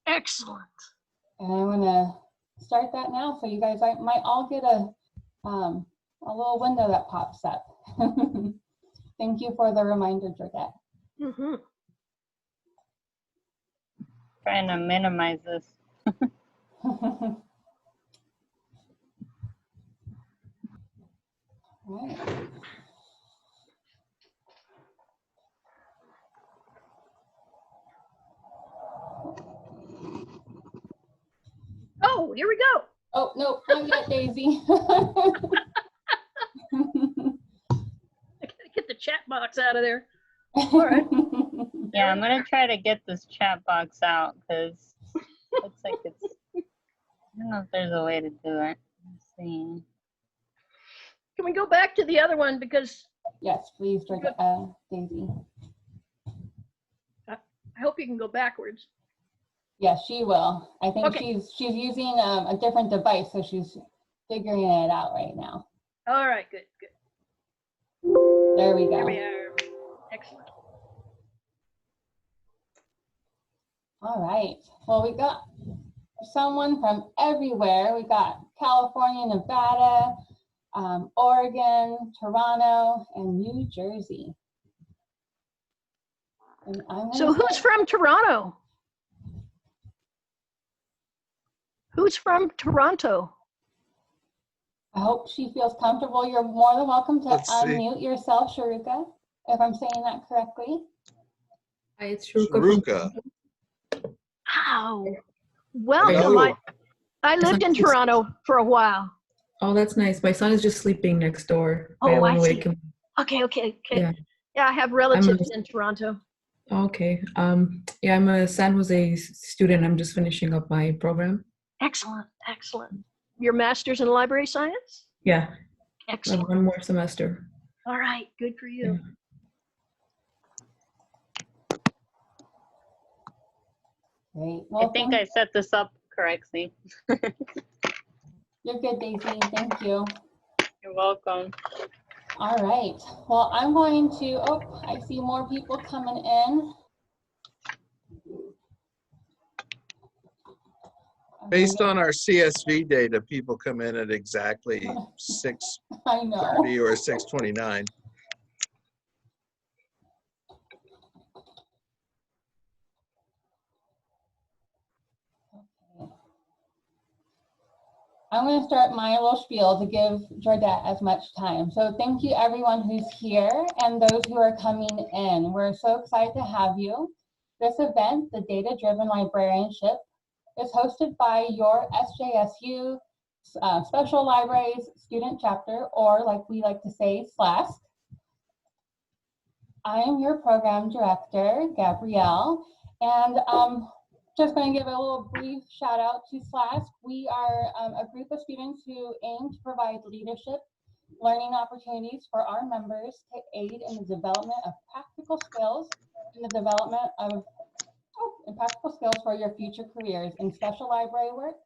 Excellent. And I'm gonna start that now, so you guys might all get a little window that pops up. Thank you for the reminder, Jordet. Mm-hmm. Trying to minimize this. Right. Oh, here we go. Oh, no, not yet, Daisy. I gotta get the chat box out of there. All right. Yeah, I'm gonna try to get this chat box out because looks like it's. I don't know if there's a way to do it. Let's see. Can we go back to the other one because Yes, please, Daisy. I hope you can go backwards. Yes, she will. I think Okay. she's using a different device, so she's figuring it out right now. All right, good, good. There we go. Here we are. Excellent. All right. Well, we got someone from everywhere. We got California, Nevada, Oregon, Toronto, and New Jersey. And So who's from Toronto? Who's from Toronto? I hope she feels comfortable. You're more than welcome to Let's see. unmute yourself, Sharuka, if I'm saying that correctly. Hi, it's Sharuka. Wow. Welcome. Hello. I lived in Toronto for a while. Oh, that's nice. My son is just sleeping next door. Oh, I see. wake him. Okay. Yeah. Yeah, I have relatives in Toronto. Okay. Yeah, I'm a San Jose student. I'm just finishing up my program. Excellent, excellent. Your master's in library science? Yeah. I have Excellent. one more semester. All right, good for you. Yeah. Great. I think I set this up correctly. You're good, Daisy. Thank you. You're welcome. All right. Well, I'm going to, oh, I see more people coming in. Based on our CSV data, people come in at exactly 6:30 I know. or 6:29. I'm going to start my little spiel to give Jordet as much time. So thank you everyone who's here and those who are coming in. We're so excited to have you. This event, the Data Driven Librarianship, is hosted by your SJSU Special Libraries Student Chapter, or like we like to say, SLASC. I am your program director, Gabrielle, and just going to give a little brief shout out to SLASC. We are a group of students who aim to provide leadership, learning opportunities for our members to aid in the development of practical skills and the development of practical skills for your future careers in special library work,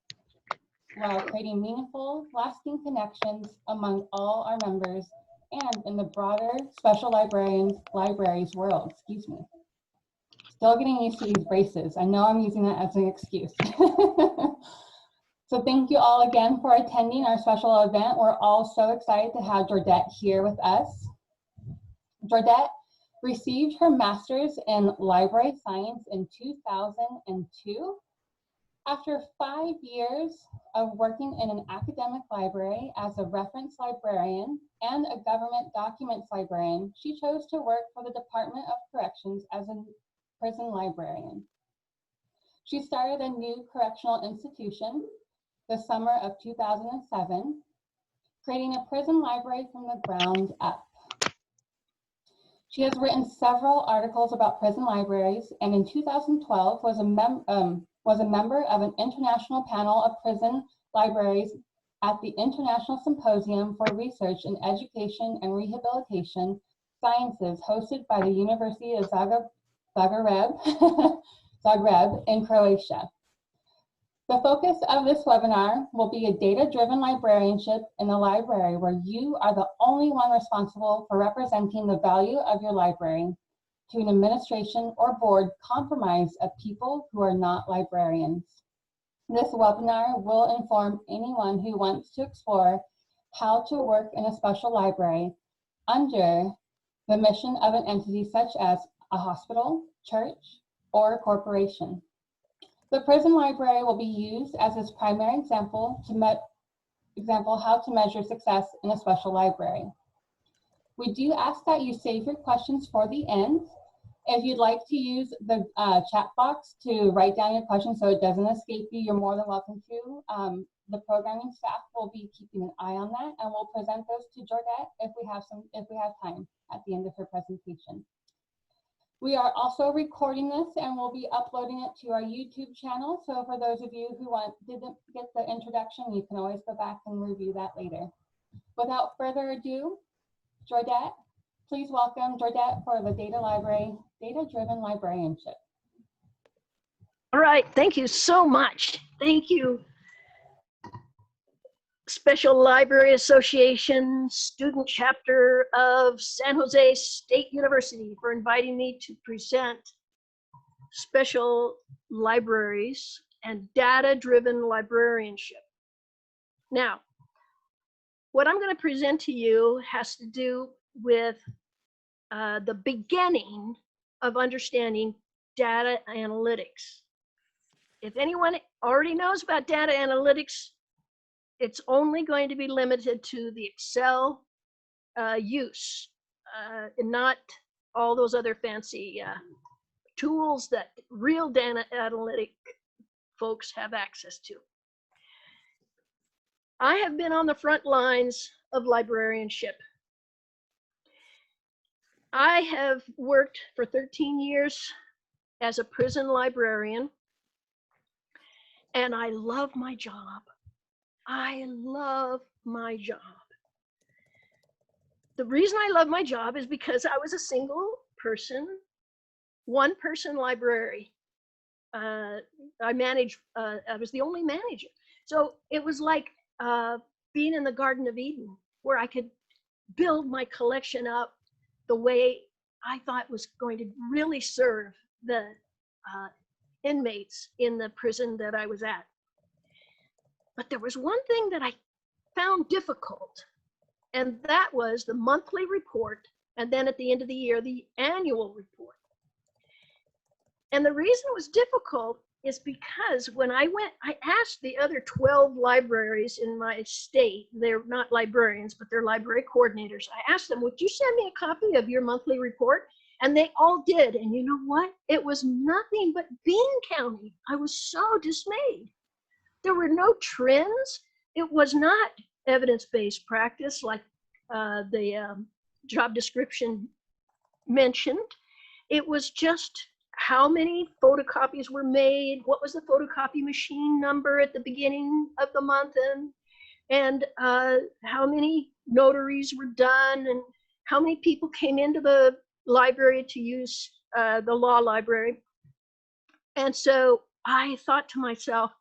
while creating meaningful, lasting connections among all our members and in the broader special libraries world, excuse me. Still getting used to these braces. I know I'm using that as an excuse. So thank you all again for attending our special event. We're all so excited to have Jordet here with us. Jordet received her master's in library science in 2002. After 5 years of working in an academic library as a reference librarian and a government documents librarian, she chose to work for the Department of Corrections as a prison librarian. She started a new correctional institution the summer of 2007, creating a prison library from the ground up. She has written several articles about prison libraries, and in 2012 was a member of an international panel of prison libraries at the International Symposium for Research in Education and Rehabilitation Sciences, hosted by the University of Zagreb in Croatia. The focus of this webinar will be a data-driven librarianship in the library where you are the only one responsible for representing the value of your library, to an administration or board compromised of people who are not librarians. This webinar will inform anyone who wants to explore how to work in a special library under the mission of an entity such as a hospital, church, or corporation. The prison library will be used as its primary example how to measure success in a special library. We do ask that you save your questions for the end. If you'd like to use the chat box to write down your questions so it doesn't escape you, you're more than welcome to. The programming staff will be keeping an eye on that, and we'll present those to Jordet if we have time at the end of her presentation. We are also recording this and we'll be uploading it to our YouTube channel. So for those of you who didn't get the introduction, you can always go back and review that later. Without further ado, Jordet, please welcome Jordet for the Data-Driven Librarianship. All right, thank you so much. Thank you, Special Library Association Student Chapter of San Jose State University, for inviting me to present special libraries and data-driven librarianship. Now, what I'm going to present to you has to do with the beginning of understanding data analytics. If anyone already knows about data analytics, it's only going to be limited to the Excel use, and not all those other fancy tools that real data analytic folks have access to. I have been on the front lines of librarianship. I have worked for 13 years as a prison librarian, and I love my job. I love my job. The reason I love my job is because I was a single person, one-person library. I was the only manager. So it was like being in the Garden of Eden, where I could build my collection up the way I thought was going to really serve the inmates in the prison that I was at. But there was one thing that I found difficult, and that was the monthly report, and then at the end of the year, the annual report. And the reason it was difficult is because when I asked the other 12 libraries in my state, they're not librarians, but they're library coordinators. I asked them, would you send me a copy of your monthly report? And they all did. And you know what? It was nothing but bean counting. I was so dismayed. There were no trends. It was not evidence-based practice like the job description mentioned. It was just how many photocopies were made, what was the photocopy machine number at the beginning of the month, and how many notaries were done, and how many people came into the library to use the law library. And so I thought to myself,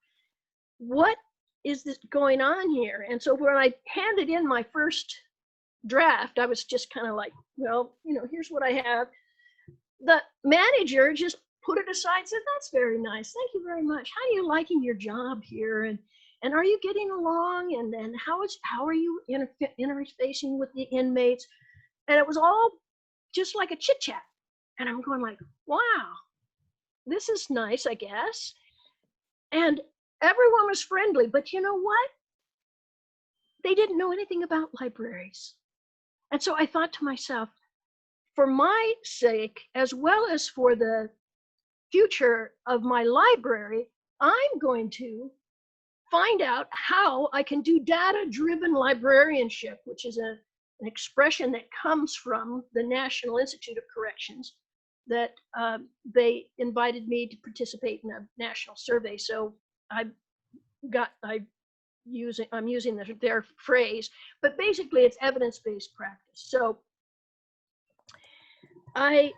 what is this going on here? And so when I handed in my first draft, I was just kind of like, well, you know, here's what I have. The manager just put it aside and said, that's very nice. Thank you very much. How are you liking your job here? And are you getting along? And how are you interfacing with the inmates? And it was all just like a chit chat. And I'm going like, wow, this is nice, I guess. And everyone was friendly, but you know what? They didn't know anything about libraries. And so I thought to myself, for my sake, as well as for the future of my library, I'm going to find out how I can do data-driven librarianship, which is an expression that comes from the National Institute of Corrections, that they invited me to participate in a national survey. So I'm using their phrase, but basically it's evidence-based practice. So I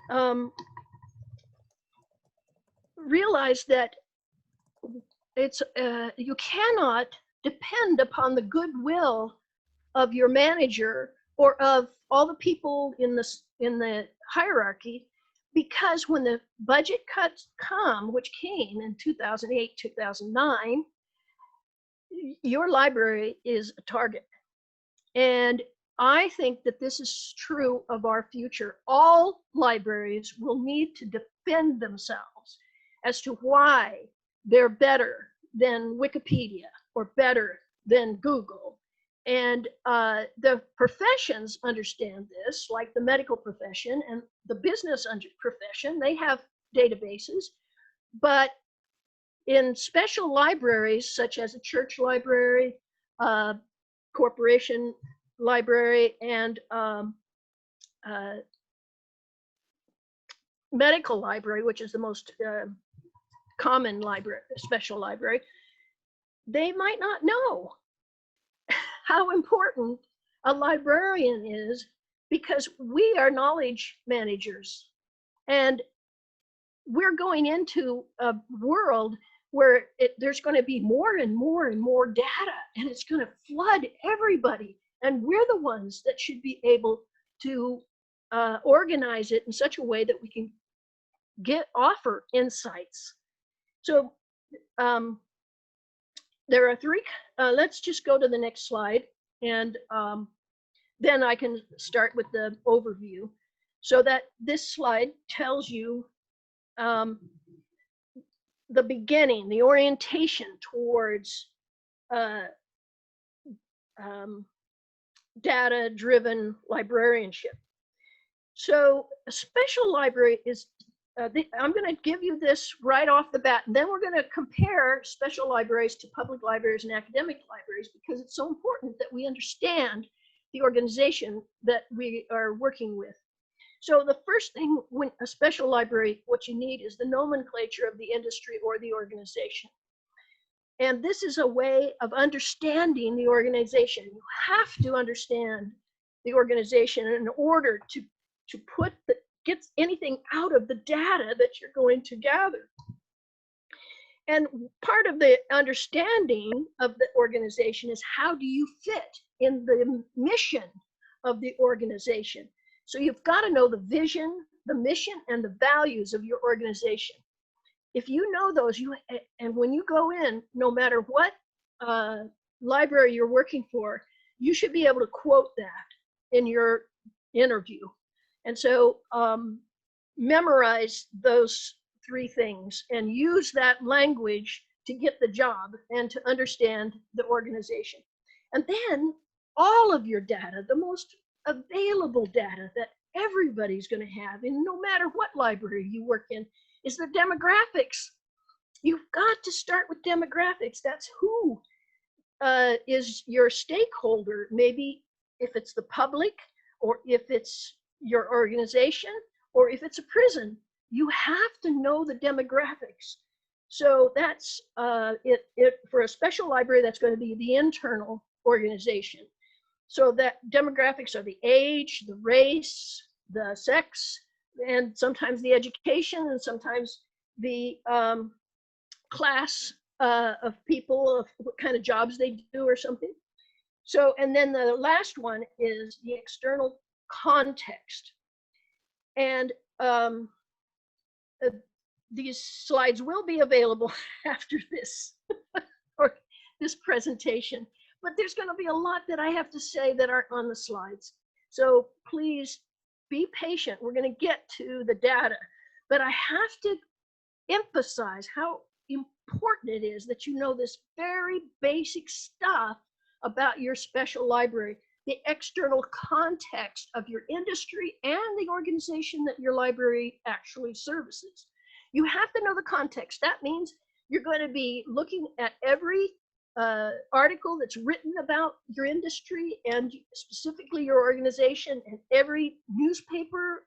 realized that it's you cannot depend upon the goodwill of your manager or of all the people in the hierarchy because when the budget cuts come, which came in 2008, 2009, your library is a target. And I think that this is true of our future. All libraries will need to defend themselves as to why they're better than Wikipedia or better than Google. And the professions understand this, like the medical profession and the business profession. They have databases, but in special libraries, such as a church library, corporation library, and medical library, which is the most common library, special library, they might not know how important a librarian is, because we are knowledge managers, and we're going into a world where there's going to be more and more and more data, and it's going to flood everybody, and we're the ones that should be able to organize it in such a way that we can offer insights. So there are three. Let's just go to the next slide, and then I can start with the overview. So that this slide tells you the beginning, the orientation towards data-driven librarianship. So a special library is, I'm going to give you this right off the bat, and then we're going to compare special libraries to public libraries and academic libraries, because it's so important that we understand the organization that we are working with. So the first thing, when a special library, what you need is the nomenclature of the industry or the organization. And this is a way of understanding the organization. You have to understand the organization in order to get anything out of the data that you're going to gather. And part of the understanding of the organization is, how do you fit in the mission of the organization? So you've got to know the vision, the mission, and the values of your organization. If you know those, and when you go in, no matter what library you're working for, you should be able to quote that in your interview. And so memorize those three things and use that language to get the job and to understand the organization. And then all of your data, the most available data that everybody's going to have, and no matter what library you work in, is the demographics. You've got to start with demographics. That's who is your stakeholder. Maybe if it's the public, or if it's your organization, or if it's a prison, you have to know the demographics. So that's for a special library, that's going to be the internal organization. So that demographics are the age, the race, the sex, and sometimes the education, and sometimes the class of people, of what kind of jobs they do or something. So, and then the last one is the external context. And these slides will be available after this, or this presentation. But there's going to be a lot that I have to say that aren't on the slides. So please be patient. We're going to get to the data. But I have to emphasize how important it is that you know this very basic stuff about your special library, the external context of your industry and the organization that your library actually services. You have to know the context. That means you're going to be looking at every article that's written about your industry and specifically your organization, and every newspaper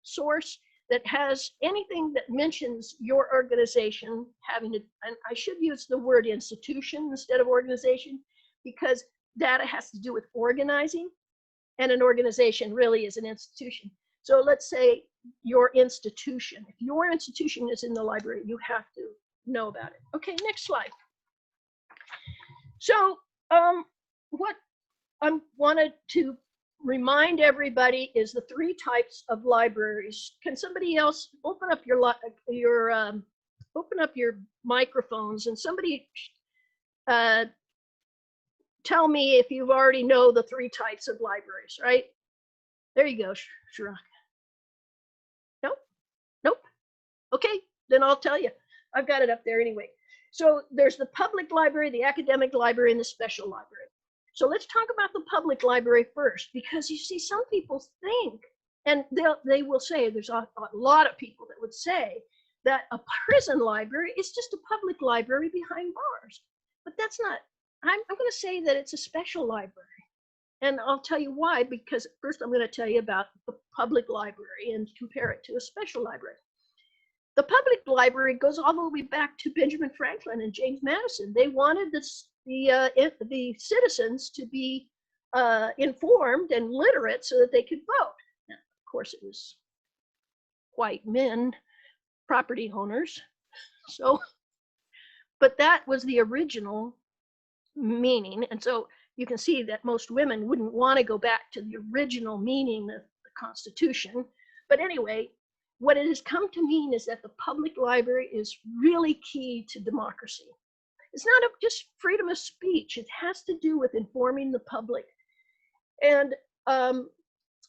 source that has anything that mentions your organization having to, and I should use the word institution instead of organization, because data has to do with organizing, and an organization really is an institution. So let's say your institution. If your institution is in the library, you have to know about it. Okay, next slide. So what I wanted to remind everybody is the 3 types of libraries. Can somebody else open up your microphones, and somebody tell me if you already know the 3 types of libraries, right? There you go, Shiraka. Nope, nope. Okay, then I'll tell you. I've got it up there anyway. So there's the public library, the academic library, and the special library. So let's talk about the public library first, because you see, some people think, and they will say, there's a lot of people that would say that a prison library is just a public library behind bars. But that's not, I'm going to say that it's a special library. And I'll tell you why, because first I'm going to tell you about the public library and compare it to a special library. The public library goes all the way back to Benjamin Franklin and James Madison. They wanted the citizens to be informed and literate so that they could vote. Now, of course, it was white men, property owners. So, but that was the original meaning. And so you can see that most women wouldn't want to go back to the original meaning of the Constitution. But anyway, what it has come to mean is that the public library is really key to democracy. It's not just freedom of speech. It has to do with informing the public. And the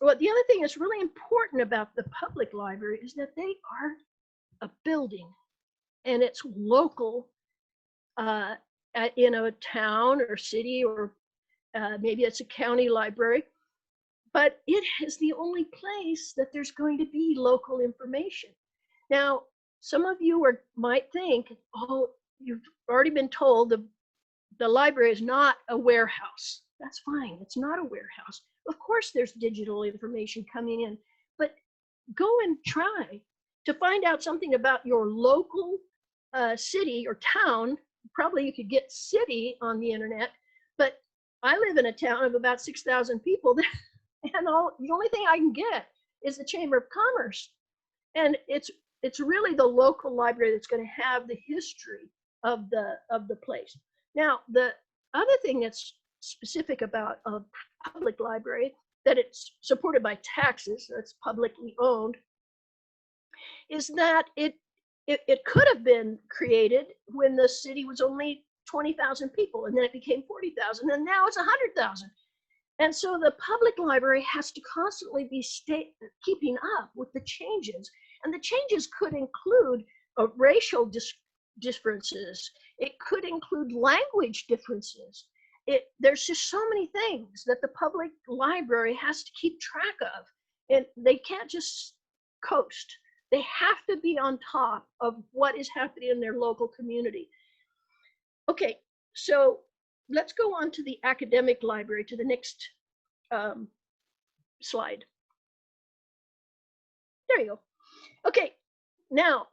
other thing that's really important about the public library is that they are a building, and it's local in a town or city, or maybe it's a county library. But it is the only place that there's going to be local information. Now, some of you might think, oh, you've already been told the library is not a warehouse. That's fine, it's not a warehouse. Of course there's digital information coming in, but go and try to find out something about your local city or town. Probably you could get city on the internet, but I live in a town of about 6,000 people. And the only thing I can get is the Chamber of Commerce. And it's really the local library that's going to have the history of the place. Now, the other thing that's specific about a public library, that it's supported by taxes, that's publicly owned, is that it could have been created when the city was only 20,000 people, and then it became 40,000, and now it's 100,000. And so the public library has to constantly be keeping up with the changes. And the changes could include racial differences. It could include language differences. There's just so many things that the public library has to keep track of. And they can't just coast. They have to be on top of what is happening in their local community. Okay, so let's go on to the academic library, to the next slide. There you go. Okay, now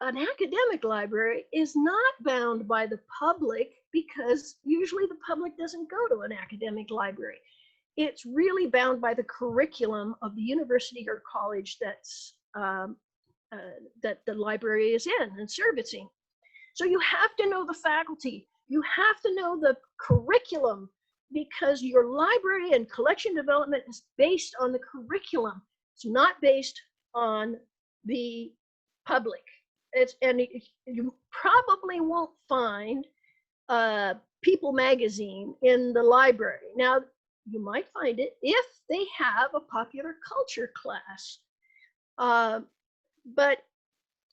an academic library is not bound by the public, because usually the public doesn't go to an academic library. It's really bound by the curriculum of the university or college that the library is in and servicing. So you have to know the faculty. You have to know the curriculum, because your library and collection development is based on the curriculum. It's not based on the public. You probably won't find People magazine in the library. Now, you might find it if they have a popular culture class. But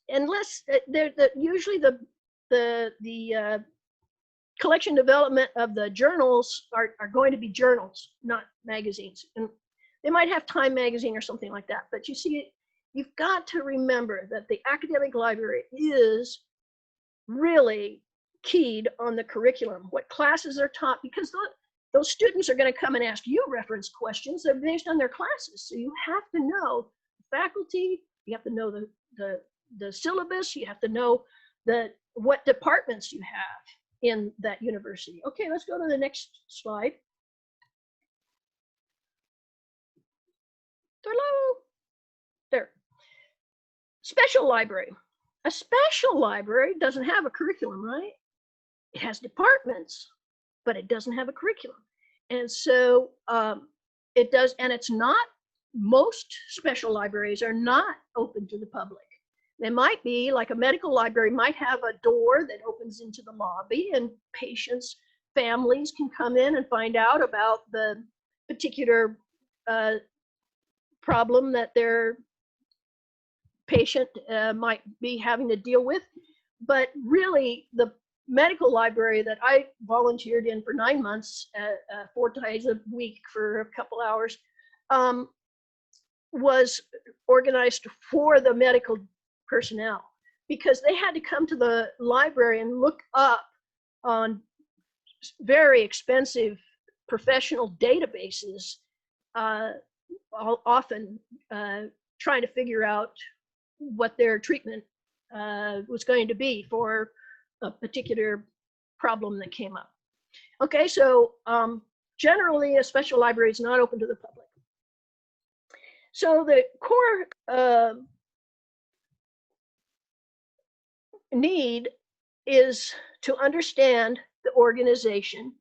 unless usually the collection development of the journals are going to be journals, not magazines. And they might have Time magazine or something like that. But you see, you've got to remember that the academic library is really keyed on the curriculum, what classes are taught, because those students are going to come and ask you reference questions that are based on their classes. So you have to know the faculty, you have to know the syllabus, you have to know what departments you have in that university. Okay, let's go to the next slide. Hello. There. Special library. A special library doesn't have a curriculum, right? It has departments, but it doesn't have a curriculum. And so it does, and it's not, most special libraries are not open to the public. They might be, like a medical library might have a door that opens into the lobby, and patients, families can come in and find out about the particular problem that their patient might be having to deal with. But really, the medical library that I volunteered in for 9 months, 4 times a week for a couple hours, was organized for the medical personnel, because they had to come to the library and look up on very expensive professional databases, often trying to figure out what their treatment was going to be for a particular problem that came up. Okay, so generally a special library is not open to the public. So the core need is to understand the organization,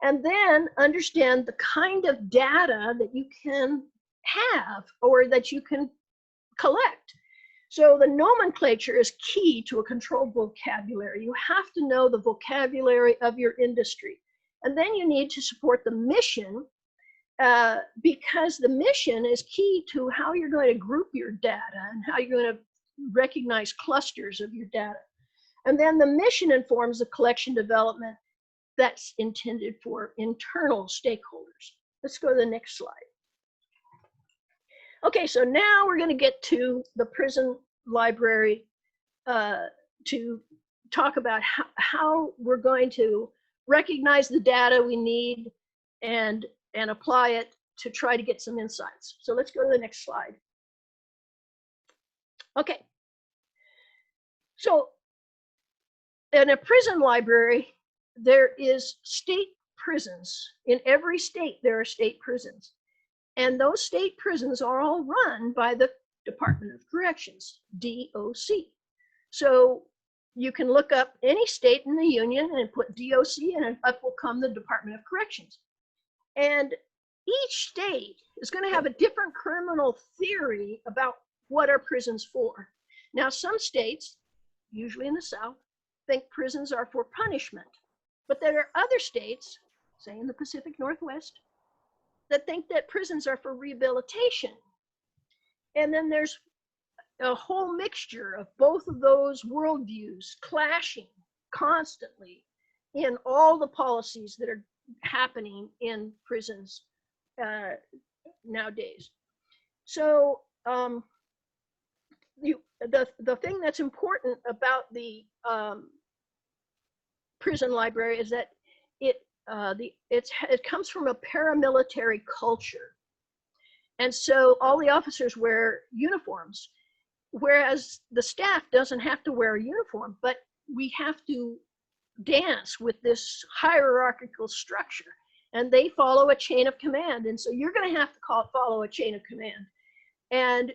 and then understand the kind of data that you can have or that you can collect. So the nomenclature is key to a controlled vocabulary. You have to know the vocabulary of your industry. And then you need to support the mission, because the mission is key to how you're going to group your data and how you're going to recognize clusters of your data. And then the mission informs the collection development that's intended for internal stakeholders. Let's go to the next slide. Okay, so now we're going to get to the prison library to talk about how we're going to recognize the data we need and apply it to try to get some insights. So let's go to the next slide. Okay. So in a prison library, there is state prisons. In every state, there are state prisons. And those state prisons are all run by the Department of Corrections, DOC. So you can look up any state in the union and put DOC, and up will come the Department of Corrections. And each state is going to have a different criminal theory about what are prisons for. Now, some states, usually in the South, think prisons are for punishment. But there are other states, say in the Pacific Northwest, that think that prisons are for rehabilitation. And then there's a whole mixture of both of those worldviews clashing constantly in all the policies that are happening in prisons nowadays. So the thing that's important about the prison library is that it comes from a paramilitary culture. And so all the officers wear uniforms, whereas the staff doesn't have to wear a uniform, but we have to dance with this hierarchical structure, and they follow a chain of command. And so you're going to have to follow a chain of command. And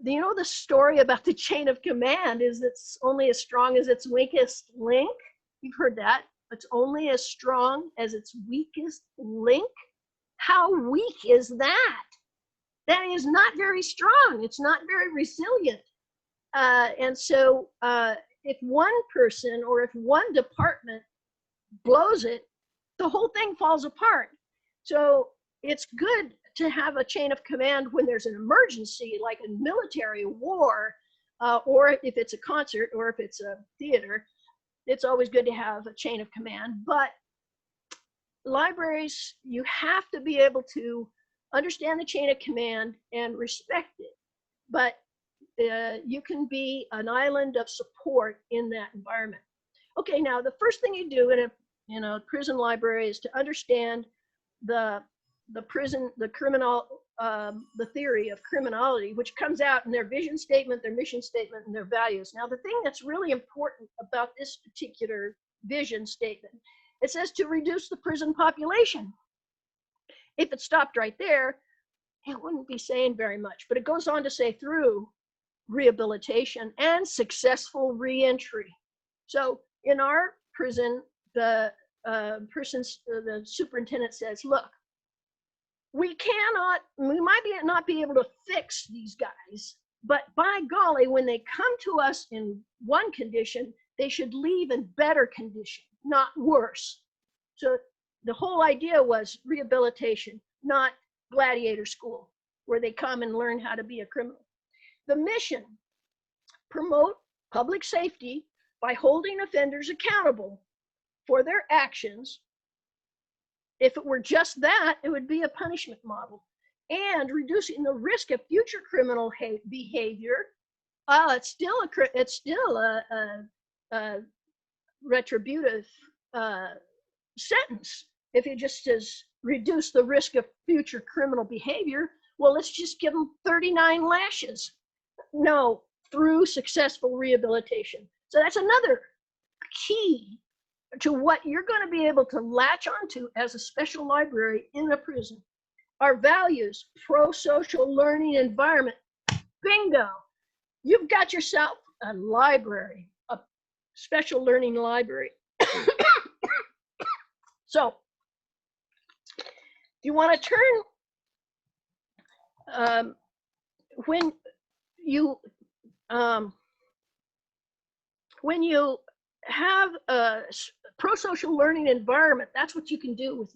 you know, the story about the chain of command is it's only as strong as its weakest link. You've heard that. It's only as strong as its weakest link. How weak is that? That is not very strong. It's not very resilient. And so if one person or if one department blows it, the whole thing falls apart. So it's good to have a chain of command when there's an emergency, like a military war, or if it's a concert, or if it's a theater. It's always good to have a chain of command. But libraries, you have to be able to understand the chain of command and respect it. But you can be an island of support in that environment. Okay, now the first thing you do in a prison library is to understand the theory of criminality, which comes out in their vision statement, their mission statement, and their values. Now, the thing that's really important about this particular vision statement, it says to reduce the prison population. If it stopped right there, it wouldn't be saying very much, but it goes on to say through rehabilitation and successful reentry. So in our prison, the superintendent says, look, we might not be able to fix these guys, but by golly, when they come to us in one condition, they should leave in better condition, not worse. So the whole idea was rehabilitation, not gladiator school, where they come and learn how to be a criminal. The mission: promote public safety by holding offenders accountable for their actions. If it were just that, it would be a punishment model. And reducing the risk of future criminal behavior. It's still a retributive sentence. If it just says reduce the risk of future criminal behavior, well, let's just give them 39 lashes. No, through successful rehabilitation. So that's another key to what you're going to be able to latch onto as a special library in a prison. Our values: pro-social learning environment. Bingo! You've got yourself a library, a special learning library. So, you want to turn, when you have a pro-social learning environment, that's what you can do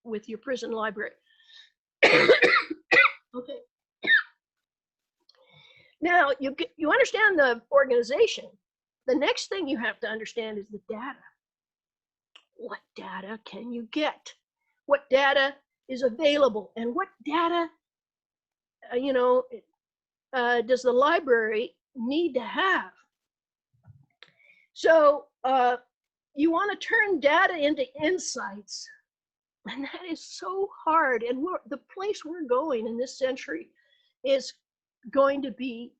with your prison library. Okay. Now you understand the organization. The next thing you have to understand is the data. What data can you get? What data is available, and what data does the library need to have? So you want to turn data into insights, and that is so hard. And the place we're going in this century is going to be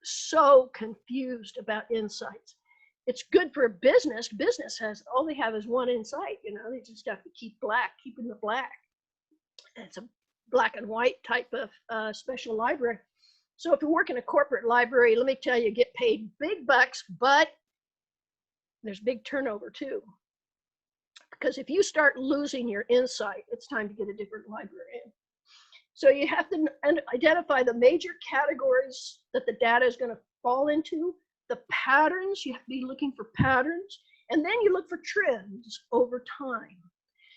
so confused about insights. It's good for business. Business has, all they have is one insight. They just have to keeping the black. It's a black and white type of special library. So if you work in a corporate library, let me tell you, get paid big bucks, but there's big turnover too. Because if you start losing your insight, it's time to get a different librarian. So you have to identify the major categories that the data is going to fall into, the patterns. You have to be looking for patterns, and then you look for trends over time.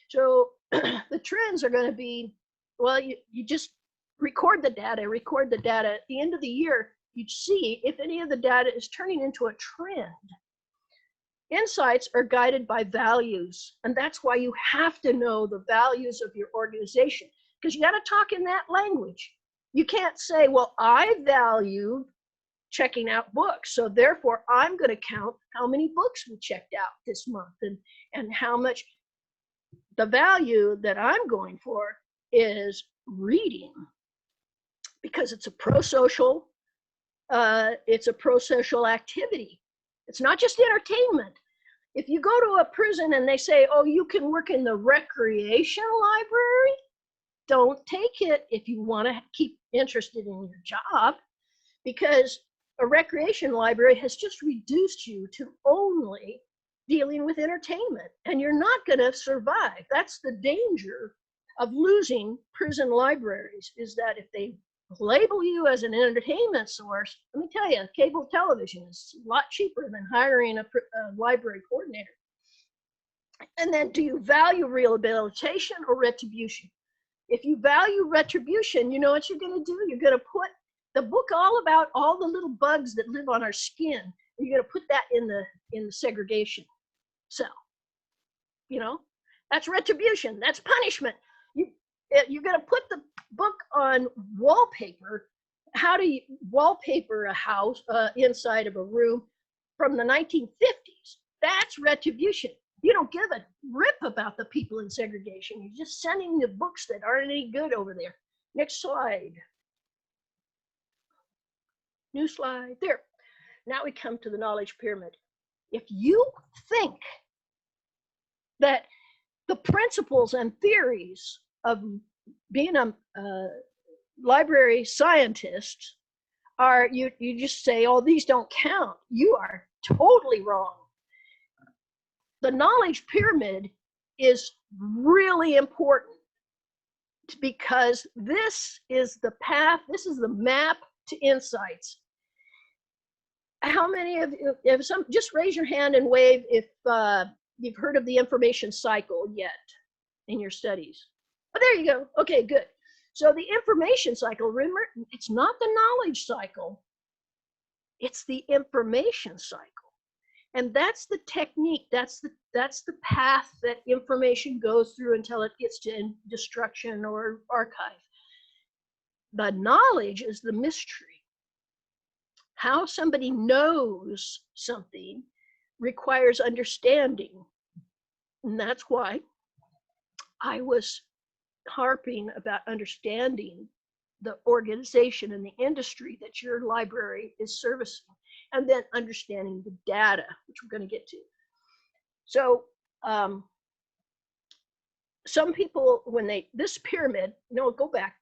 So the trends are going to be, well, you just record the data. At the end of the year, you see if any of the data is turning into a trend. Insights are guided by values, and that's why you have to know the values of your organization, because you got to talk in that language. You can't say, well, I value checking out books, so therefore I'm going to count how many books we checked out this month, and how much. The value that I'm going for is reading, because it's a pro-social activity. It's not just entertainment. If you go to a prison and they say, oh, you can work in the recreation library, don't take it if you want to keep interested in your job, because a recreation library has just reduced you to only dealing with entertainment, and you're not going to survive. That's the danger of losing prison libraries, is that if they label you as an entertainment source, let me tell you, cable television is a lot cheaper than hiring a library coordinator. And then, do you value rehabilitation or retribution? If you value retribution, you know what you're going to do? You're going to put the book all about all the little bugs that live on our skin. You're going to put that in the segregation cell. That's retribution. That's punishment. You're going to put the book on wallpaper. How do you wallpaper a house inside of a room from the 1950s? That's retribution. You don't give a rip about the people in segregation. You're just sending the books that aren't any good over there. Next slide. New slide. There. Now we come to the knowledge pyramid. If you think that the principles and theories of being a library scientist are, you just say, oh, these don't count, you are totally wrong. The knowledge pyramid is really important because this is the path, this is the map to insights. How many of you, if some, just raise your hand and wave if you've heard of the information cycle yet in your studies. Oh, there you go. Okay, good. So the information cycle, remember, it's not the knowledge cycle, it's the information cycle. And that's the technique, that's the path that information goes through until it gets to destruction or archive. The knowledge is the mystery. How somebody knows something requires understanding. And that's why I was harping about understanding the organization and the industry that your library is servicing, and then understanding the data, which we're going to get to. So some people, when they, this pyramid, no, go back,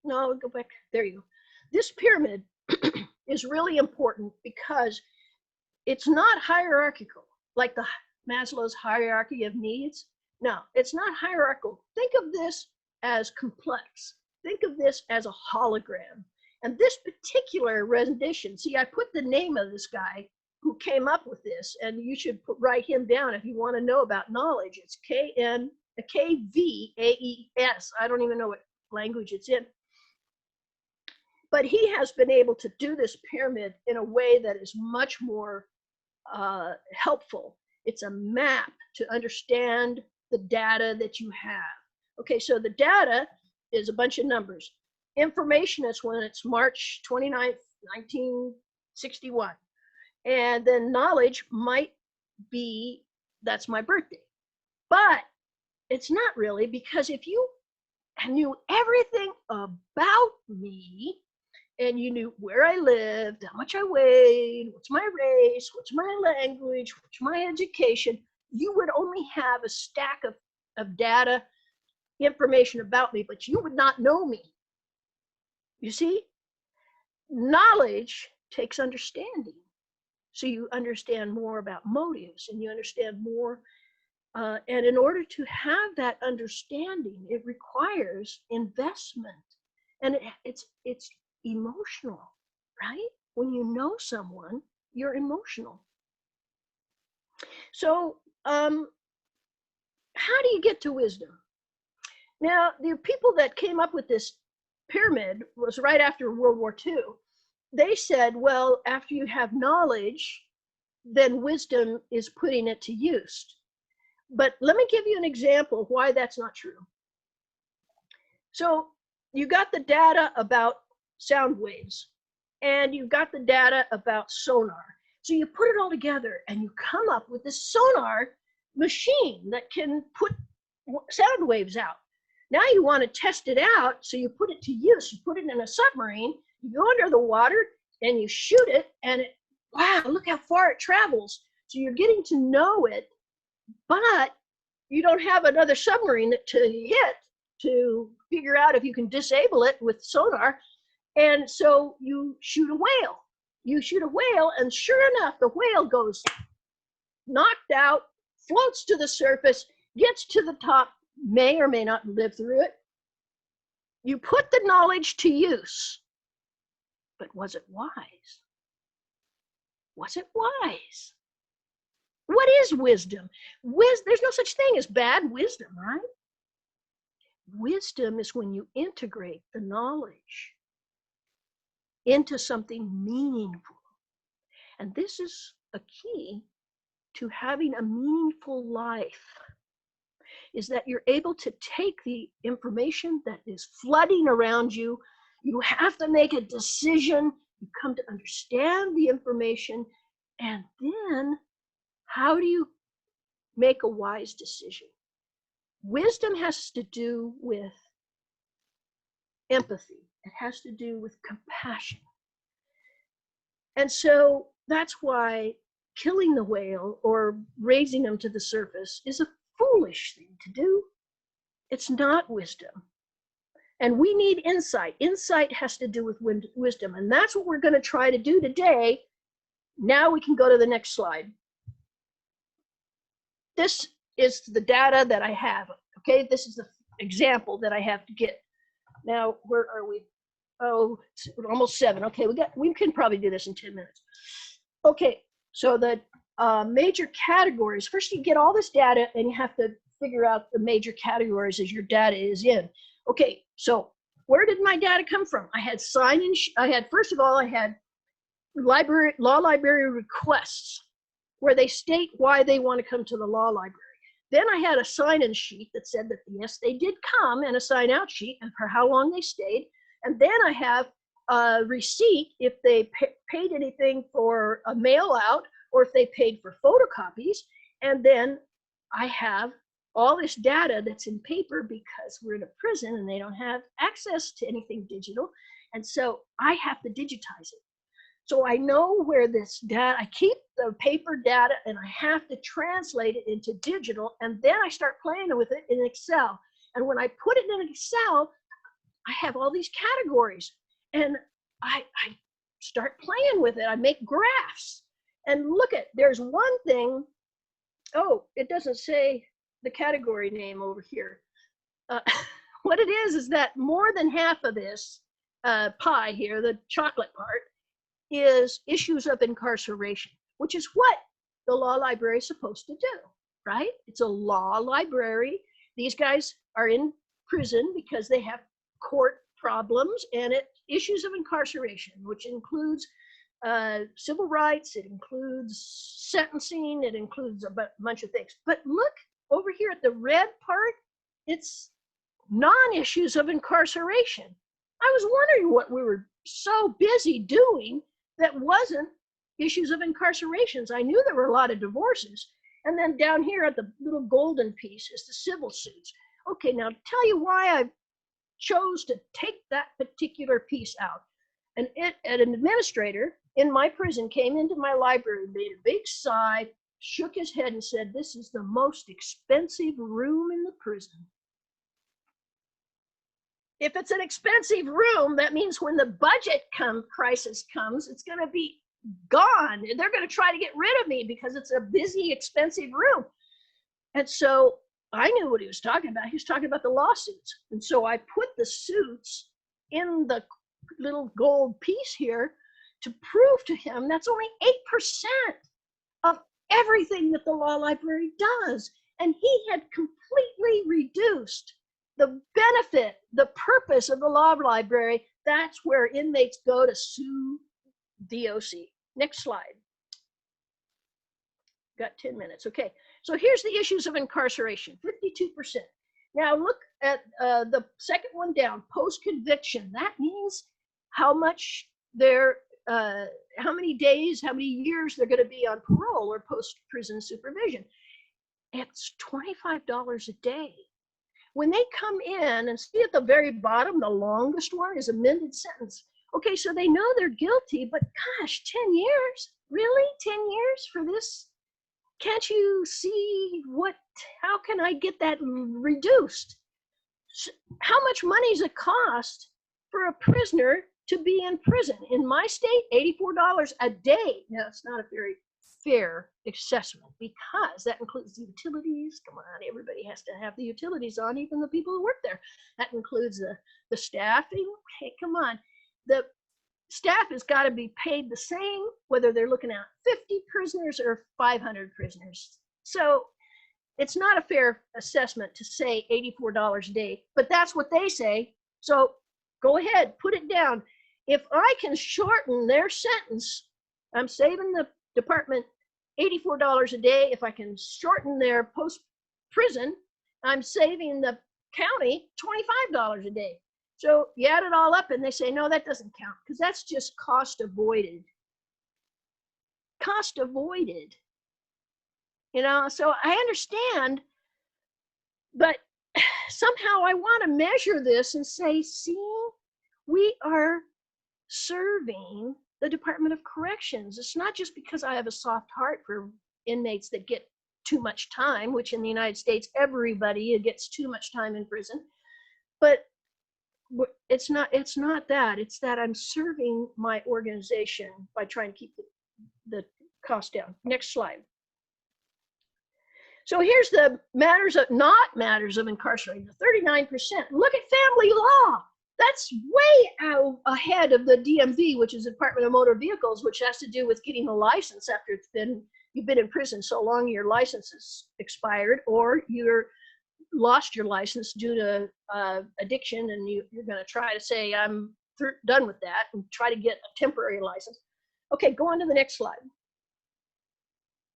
no, go back, there you go. This pyramid is really important because it's not hierarchical, like the Maslow's hierarchy of needs. No, it's not hierarchical. Think of this as complex. Think of this as a hologram. And this particular rendition, see, I put the name of this guy who came up with this, and you should write him down if you want to know about knowledge. It's K-V-A-E-S. I don't even know what language it's in. But he has been able to do this pyramid in a way that is much more helpful. It's a map to understand the data that you have. Okay, so the data is a bunch of numbers. Information is when it's March 29th, 1961. And then knowledge might be, that's my birthday. But it's not really, because if you knew everything about me, and you knew where I lived, how much I weighed, what's my race, what's my language, what's my education, you would only have a stack of data, information about me, but you would not know me. You see, knowledge takes understanding. So you understand more about motives, and you understand more. And in order to have that understanding, it requires investment. And it's emotional, right? When you know someone, you're emotional. So how do you get to wisdom? Now, the people that came up with this pyramid was right after World War II. They said, well, after you have knowledge, then wisdom is putting it to use. But let me give you an example of why that's not true. So you got the data about sound waves, and you've got the data about sonar. So you put it all together and you come up with this sonar machine that can put sound waves out. Now you want to test it out, so you put it to use. You put it in a submarine, you go under the water and you shoot it, and it, wow, look how far it travels. So you're getting to know it, but you don't have another submarine to hit to figure out if you can disable it with sonar. And so you shoot a whale. You shoot a whale, and sure enough, the whale goes knocked out, floats to the surface, gets to the top, may or may not live through it. You put the knowledge to use, but was it wise? Was it wise? What is wisdom? There's no such thing as bad wisdom, right? Wisdom is when you integrate the knowledge into something meaningful. And this is a key to having a meaningful life, is that you're able to take the information that is flooding around you. You have to make a decision. You come to understand the information. And then how do you make a wise decision? Wisdom has to do with empathy. It has to do with compassion. And so that's why killing the whale or raising them to the surface is a foolish thing to do. It's not wisdom. And we need insight. Insight has to do with wisdom. And that's what we're going to try to do today. Now we can go to the next slide. This is the data that I have. Okay, this is example that I have to get. Now, where are we? Oh, it's almost 7. Okay, we can probably do this in 10 minutes. Okay, so the major categories. First, you get all this data, and you have to figure out the major categories as your data is in. Okay, so where did my data come from? I had first of all, I had law library requests where they state why they want to come to the law library. Then I had a sign-in sheet that said that yes, they did come, and a sign-out sheet and for how long they stayed. And then I have a receipt if they paid anything for a mail out or if they paid for photocopies. And then I have all this data that's in paper because we're in a prison and they don't have access to anything digital. And so I have to digitize it. So I know where this data, I keep the paper data and I have to translate it into digital, and then I start playing with it in Excel. And when I put it in Excel, I have all these categories and I start playing with it. I make graphs and look at, there's one thing, oh, it doesn't say the category name over here. What it is that more than half of this pie here, the chocolate part, is issues of incarceration, which is what the law library is supposed to do, right? It's a law library. These guys are in prison because they have court problems, and it issues of incarceration, which includes civil rights, it includes sentencing, it includes a bunch of things. But look over here at the red part, it's non-issues of incarceration. I was wondering what we were so busy doing that wasn't issues of incarcerations. I knew there were a lot of divorces. And then down here at the little golden piece is the civil suits. Okay, now to tell you why I chose to take that particular piece out. And an administrator in my prison came into my library, made a big sigh, shook his head and said, "This is the most expensive room in the prison." If it's an expensive room, that means when the budget crisis comes, it's going to be gone. They're going to try to get rid of me because it's a busy, expensive room. And so I knew what he was talking about. He was talking about the lawsuits. And so I put the suits in the little gold piece here to prove to him that's only 8% of everything that the law library does. And he had completely reduced the benefit, the purpose of the law library. That's where inmates go to sue DOC. Next slide. Got 10 minutes. Okay, so here's the issues of incarceration, 52%. Now look at the second one down, post-conviction. That means how much they're, how many days, how many years they're going to be on parole or post-prison supervision. It's $25 a day. When they come in and see at the very bottom, the longest one is amended sentence. Okay, so they know they're guilty, but gosh, 10 years? Really? 10 years for this? Can't you see how can I get that reduced? How much money does it cost for a prisoner to be in prison? In my state, $84 a day. Now, it's not a very fair assessment because that includes the utilities. Come on, everybody has to have the utilities on, even the people who work there. That includes the staffing. Hey, come on. The staff has got to be paid the same, whether they're looking at 50 prisoners or 500 prisoners. So it's not a fair assessment to say $84 a day, but that's what they say. So go ahead, put it down. If I can shorten their sentence, I'm saving the department $84 a day. If I can shorten their post-prison, I'm saving the county $25 a day. So you add it all up and they say, no, that doesn't count because that's just cost avoided. Cost avoided. You know, so I understand, but somehow I want to measure this and say, see, we are serving the Department of Corrections. It's not just because I have a soft heart for inmates that get too much time, which in the United States, everybody gets too much time in prison, but it's not that. It's that I'm serving my organization by trying to keep the cost down. Next slide. So here's the not matters of incarceration, 39%. Look at family law. That's way out ahead of the DMV, which is the Department of Motor Vehicles, which has to do with getting a license after you've been in prison so long your license is expired, or you're lost your license due to addiction, and you're going to try to say, I'm done with that, and try to get a temporary license. Okay, go on to the next slide.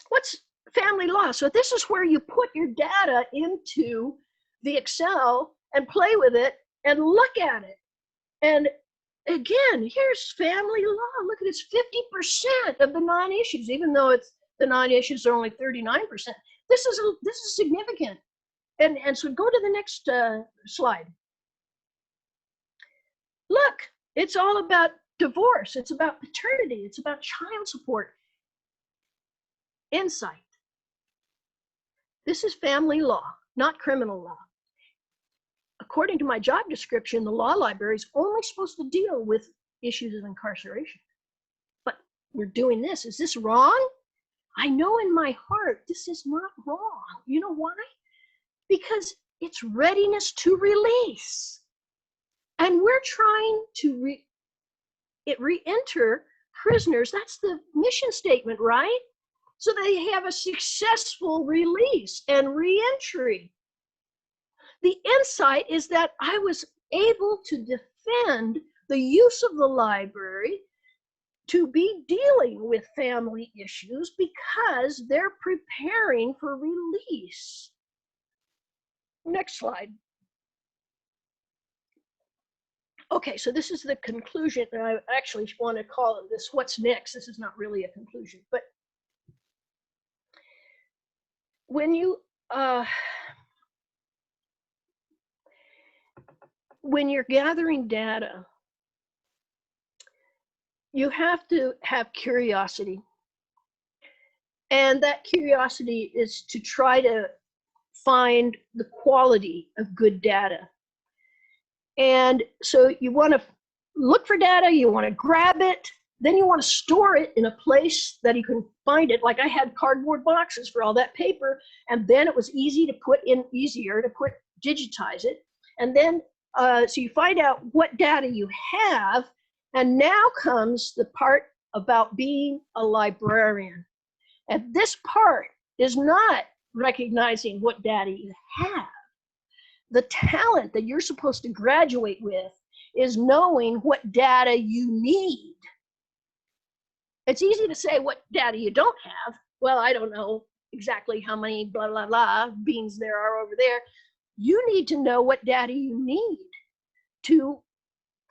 What's family law? So this is where you put your data into the Excel and play with it and look at it. And again, here's family law. Look at it's 50% of the non-issues, even though the non-issues are only 39%. This is significant. And so go to the next slide. Look, it's all about divorce. It's about paternity. It's about child support. Insight. This is family law, not criminal law. According to my job description, the law library is only supposed to deal with issues of incarceration. But we're doing this. Is this wrong? I know in my heart this is not wrong. You know why? Because it's readiness to release. And we're trying to re-enter prisoners. That's the mission statement, right? So they have a successful release and re-entry. The insight is that I was able to defend the use of the library to be dealing with family issues because they're preparing for release. Next slide. Okay, so this is the conclusion, and I actually want to call it this, what's next? This is not really a conclusion, but when you're gathering data, you have to have curiosity. And that curiosity is to try to find the quality of good data. And so you want to look for data, you want to grab it, then you want to store it in a place that you can find it. Like I had cardboard boxes for all that paper, and then it was easier to digitize it. And then, so you find out what data you have, and now comes the part about being a librarian. And this part is not recognizing what data you have. The talent that you're supposed to graduate with is knowing what data you need. It's easy to say what data you don't have. Well, I don't know exactly how many blah, blah, blah beans there are over there. You need to know what data you need to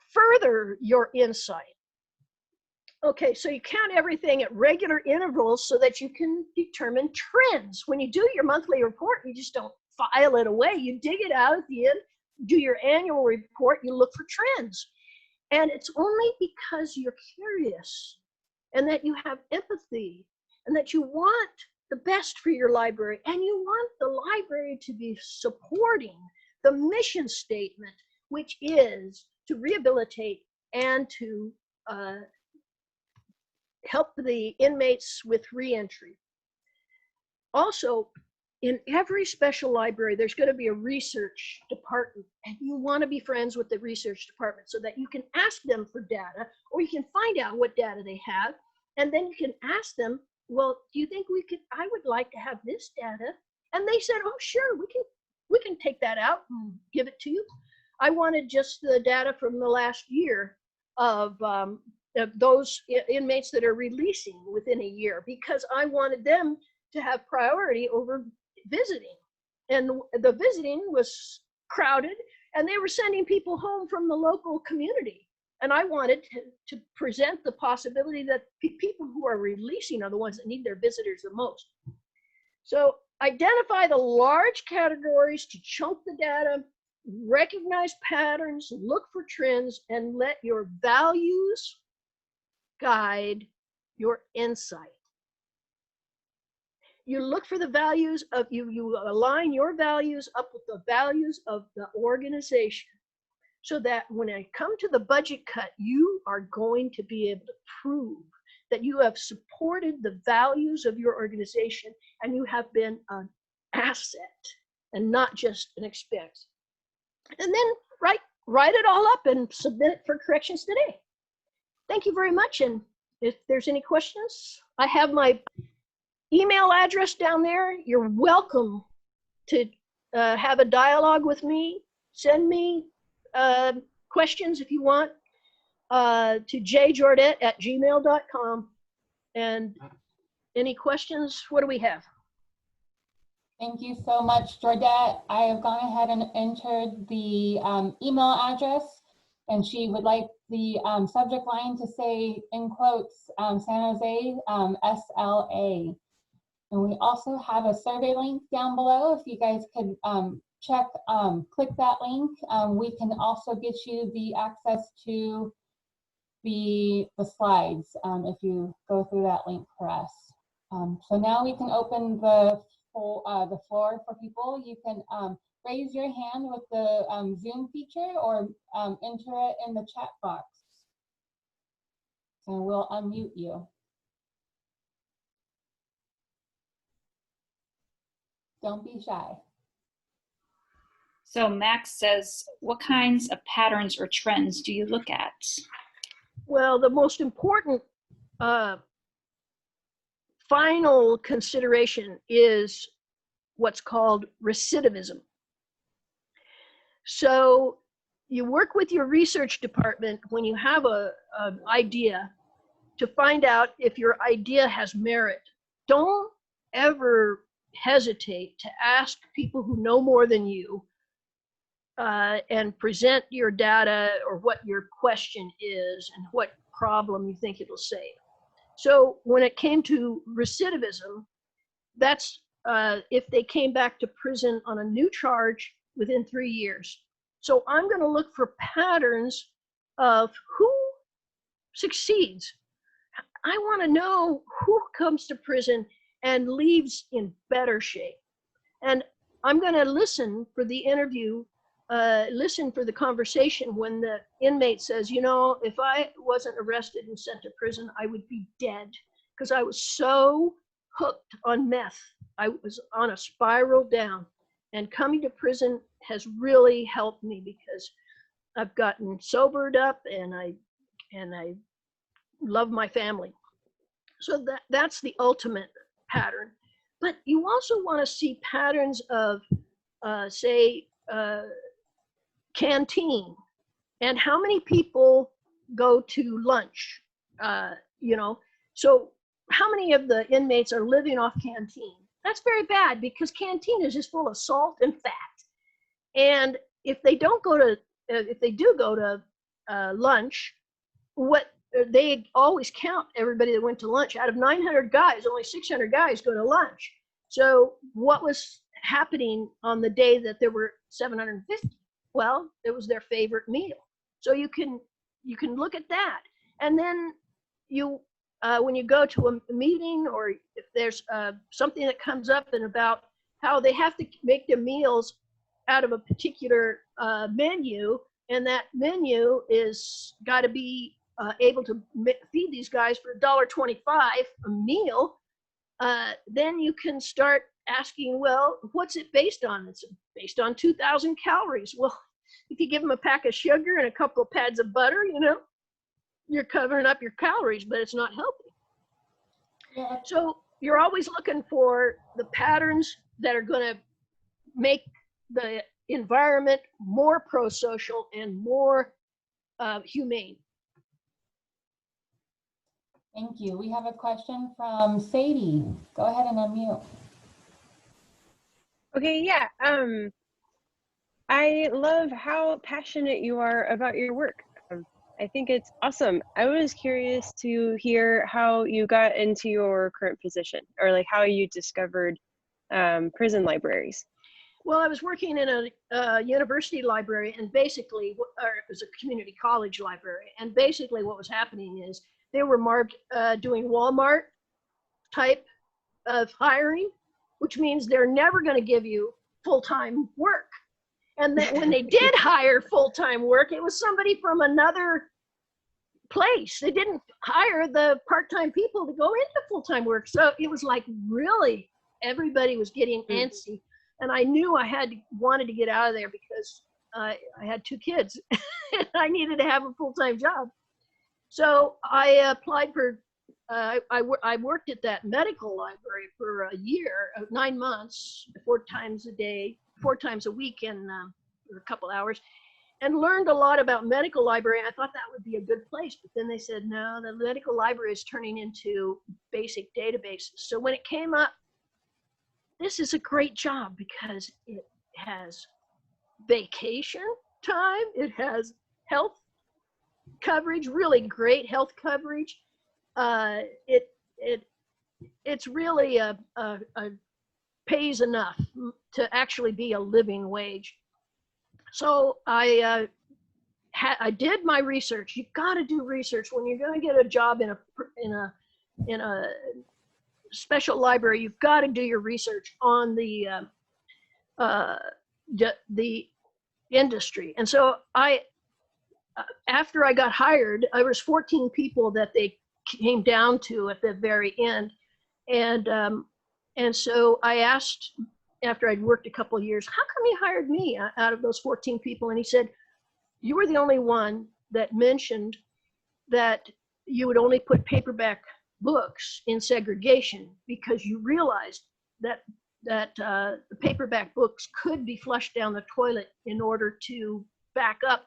further your insight. Okay, so you count everything at regular intervals so that you can determine trends. When you do your monthly report, you just don't file it away. You dig it out at the end, do your annual report, you look for trends. And it's only because you're curious and that you have empathy and that you want the best for your library, and you want the library to be supporting the mission statement, which is to rehabilitate and to help the inmates with reentry. Also, in every special library, there's going to be a research department, and you want to be friends with the research department so that you can ask them for data, or you can find out what data they have, and then you can ask them, well, do you think I would like to have this data? And they said, oh, sure, we can take that out and give it to you. I wanted just the data from the last year of those inmates that are releasing within a year, because I wanted them to have priority over visiting. And the visiting was crowded, and they were sending people home from the local community. And I wanted to present the possibility that people who are releasing are the ones that need their visitors the most. So identify the large categories to chunk the data, recognize patterns, look for trends, and let your values guide your insight. You look for the values of you align your values up with the values of the organization, so that when I come to the budget cut, you are going to be able to prove that you have supported the values of your organization and you have been a asset and not just an expense. And then write it all up and submit it for corrections today. Thank you very much. And if there's any questions, I have my email address down there. You're welcome to have a dialogue with me. Send me questions if you want to jjordet@gmail.com. And any questions? What do we have? Thank you so much, Jordet. I have gone ahead and entered the email address, and she would like the subject line to say, in quotes, San Jose SLA. And we also have a survey link down below. If you guys could click that link. We can also get you the access to the slides if you go through that link for us. So now we can open the floor for people. You can raise your hand with the Zoom feature or enter it in the chat box. And we'll unmute you. Don't be shy. So Max says, what kinds of patterns or trends do you look at? Well, the most important final consideration is what's called recidivism. So you work with your research department when you have an idea to find out if your idea has merit. Don't ever hesitate to ask people who know more than you and present your data or what your question is and what problem you think it'll save. So when it came to recidivism, that's if they came back to prison on a new charge within 3 years. So I'm going to look for patterns of who succeeds. I want to know who comes to prison and leaves in better shape. And I'm going to listen for the interview, listen for the conversation when the inmate says, you know, if I wasn't arrested and sent to prison, I would be dead because I was so hooked on meth. I was on a spiral down, and coming to prison has really helped me because I've gotten sobered up and I love my family. So that's the ultimate pattern. But you also want to see patterns of, say, canteen, and how many people go to lunch, you know. So how many of the inmates are living off canteen? That's very bad because canteen is just full of salt and fat. And if they don't go to, if they do go to lunch, what they always count everybody that went to lunch. Out of 900 guys, only 600 guys go to lunch. So what was happening on the day that there were 750? Well, it was their favorite meal. So you can look at that. And then you, when you go to a meeting, or if there's something that comes up and about how they have to make their meals out of a particular menu, and that menu is got to be able to feed these guys for $1.25 a meal, then you can start asking, well, what's it based on? It's based on 2,000 calories. Well, if you give them a pack of sugar and a couple of pads of butter, you know, you're covering up your calories, but it's not healthy. Yeah. So you're always looking for the patterns that are going to make the environment more pro-social and more humane. Thank you. We have a question from Sadie. Go ahead and unmute. Okay, yeah. I love how passionate you are about your work. I think it's awesome. I was curious to hear how you got into your current position, or like how you discovered prison libraries. Well, I was working in a university library, and basically, or it was a community college library, and basically what was happening is they were doing Walmart type of hiring, which means they're never going to give you full-time work. And then when they did hire full-time work, it was somebody from another place. They didn't hire the part-time people to go into full-time work. So it was like really everybody was getting antsy, and I knew wanted to get out of there because I had 2 kids and I needed to have a full-time job. So I applied for, I worked at that medical library for a year, 9 months, 4 times a day, 4 times a week, and a couple hours, and learned a lot about medical library. I thought that would be a good place, but then they said, no, the medical library is turning into basic databases. So when it came up, this is a great job because it has vacation time, it has health coverage, really great health coverage. It's really a pays enough to actually be a living wage. So I did my research. You got to do research when you're going to get a job in a special library. You've got to do your research on the industry. And so after I got hired, I was 14 people that they came down to at the very end, and so I asked, after I'd worked a couple of years, how come you hired me out of those 14 people? And he said, you were the only one that mentioned that you would only put paperback books in segregation because you realized that the paperback books could be flushed down the toilet in order to back up,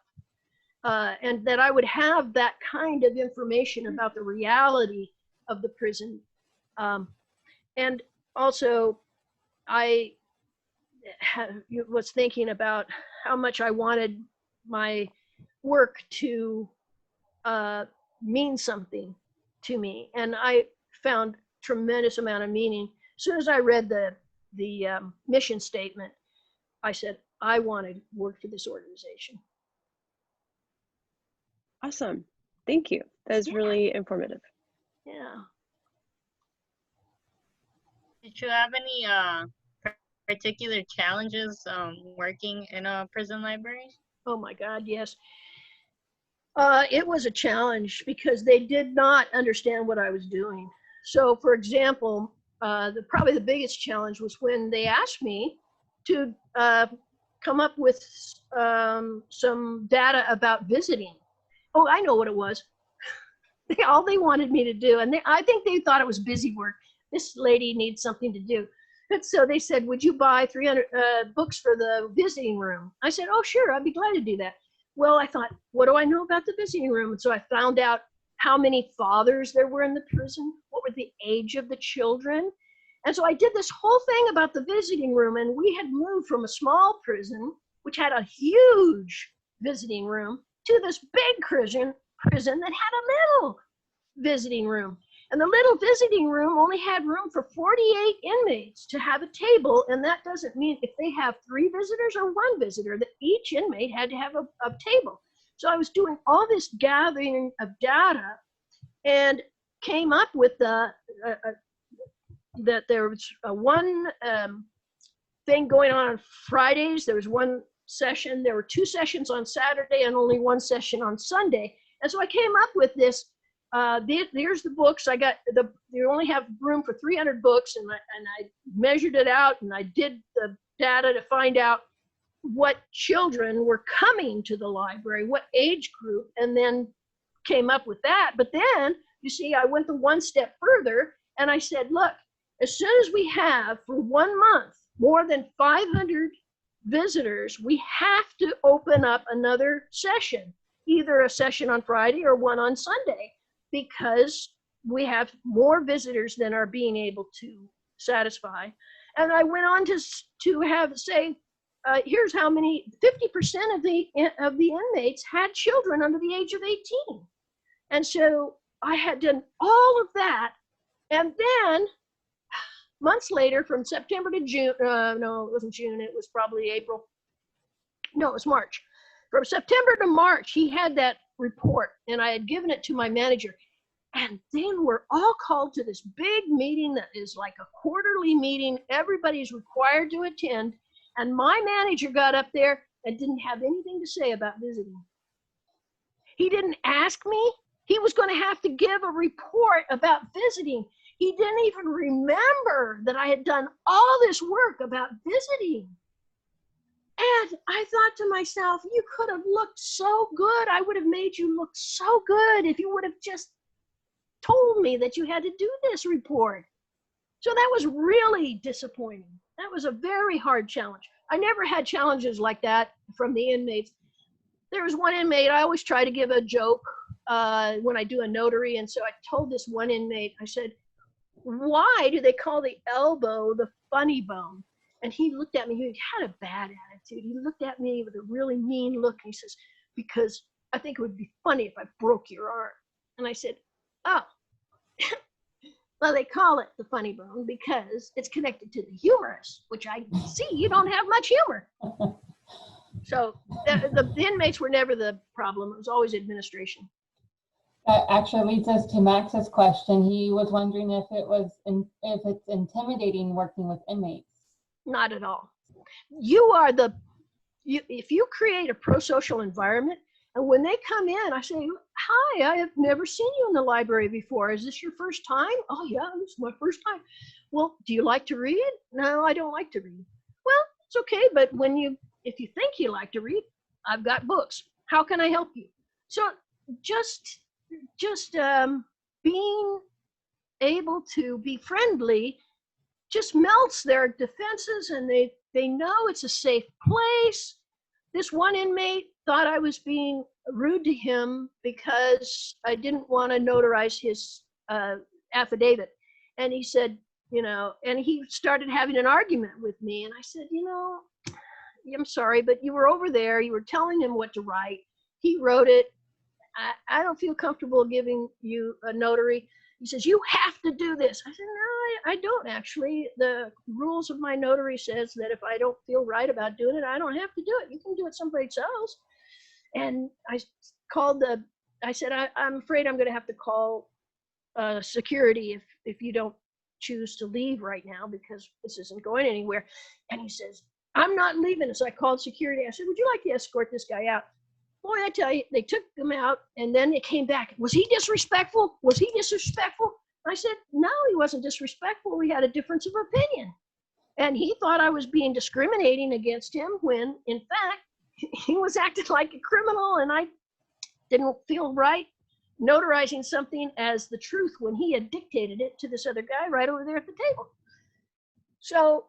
and that I would have that kind of information about the reality of the prison. And also, I was thinking about how much I wanted my work to mean something to me, and I found tremendous amount of meaning. As soon as I read the mission statement, I said, I want to work for this organization. Awesome. Thank you. That was really informative. Yeah. Did you have any particular challenges working in a prison library? Oh my God, yes. It was a challenge because they did not understand what I was doing. So for example, probably the biggest challenge was when they asked me to come up with some data about visiting. Oh, I know what it was. All they wanted me to do, and I think they thought it was busy work. This lady needs something to do. And so they said, would you buy 300 books for the visiting room? I said, oh, sure, I'd be glad to do that. Well, I thought, what do I know about the visiting room? And so I found out how many fathers there were in the prison, what were the age of the children. And so I did this whole thing about the visiting room, and we had moved from a small prison, which had a huge visiting room, to this big prison that had a little visiting room. And the little visiting room only had room for 48 inmates to have a table, and that doesn't mean if they have 3 visitors or 1 visitor, that each inmate had to have a table. So I was doing all this gathering of data and came up with that there was one thing going on Fridays. There was 1 session. There were 2 sessions on Saturday and only 1 session on Sunday. And so I came up with this. Here's the books. I got you only have room for 300 books, and I measured it out, and I did the data to find out what children were coming to the library, what age group, and then came up with that. But then, you see, I went 1 step further, and I said, look, as soon as we have for 1 month more than 500 visitors, we have to open up another session, either a session on Friday or 1 on Sunday, because we have more visitors than are being able to satisfy. And I went on to have say, here's how many, 50% of the inmates had children under the age of 18. And so I had done all of that. And then months later, from September to June, no, it wasn't June, it was probably April. No, it was March. From September to March, he had that report, and I had given it to my manager. And then we're all called to this big meeting that is like a quarterly meeting. Everybody's required to attend. And my manager got up there and didn't have anything to say about visiting. He didn't ask me. He was going to have to give a report about visiting. he didn't even remember that I had done all this work about visiting. And I thought to myself, you could have looked so good. I would have made you look so good if you would have just told me that you had to do this report. So that was really disappointing. That was a very hard challenge. I never had challenges like that from the inmates. There was one inmate, I always try to give a joke when I do a notary. And so I told this one inmate, I said, why do they call the elbow the funny bone? And he looked at me, he had a bad attitude. He looked at me with a really mean look. And he says, because I think it would be funny if I broke your arm. And I said, oh, well, they call it the funny bone because it's connected to the humerus, which I see you don't have much humor. So the inmates were never the problem. It was always administration. That actually leads us to Max's question. He was wondering if it's intimidating working with inmates. Not at all. If you create a pro-social environment, and when they come in, I say, hi, I have never seen you in the library before. Is this your first time? Oh yeah, this is my first time. Well, do you like to read? No, I don't like to read. Well, it's okay, but if you think you like to read, I've got books. How can I help you? So just being able to be friendly just melts their defenses, and they know it's a safe place. This one inmate thought I was being rude to him because I didn't want to notarize his affidavit. And he said, and he started having an argument with me. And I said, I'm sorry, but you were over there. You were telling him what to write. He wrote it. I don't feel comfortable giving you a notary. He says, you have to do this. I said, no, I don't actually. The rules of my notary says that if I don't feel right about doing it, I don't have to do it. You can do it someplace else. And I said, I'm afraid I'm going to have to call security if you don't choose to leave right now, because this isn't going anywhere. And he says, I'm not leaving. So I called security. I said, would you like to escort this guy out? Boy, I tell you, they took him out, and then they came back. Was he disrespectful? Was he disrespectful? I said, no, he wasn't disrespectful. We had a difference of opinion. And he thought I was being discriminating against him when, in fact, he was acting like a criminal, and I didn't feel right notarizing something as the truth when he had dictated it to this other guy right over there at the table. So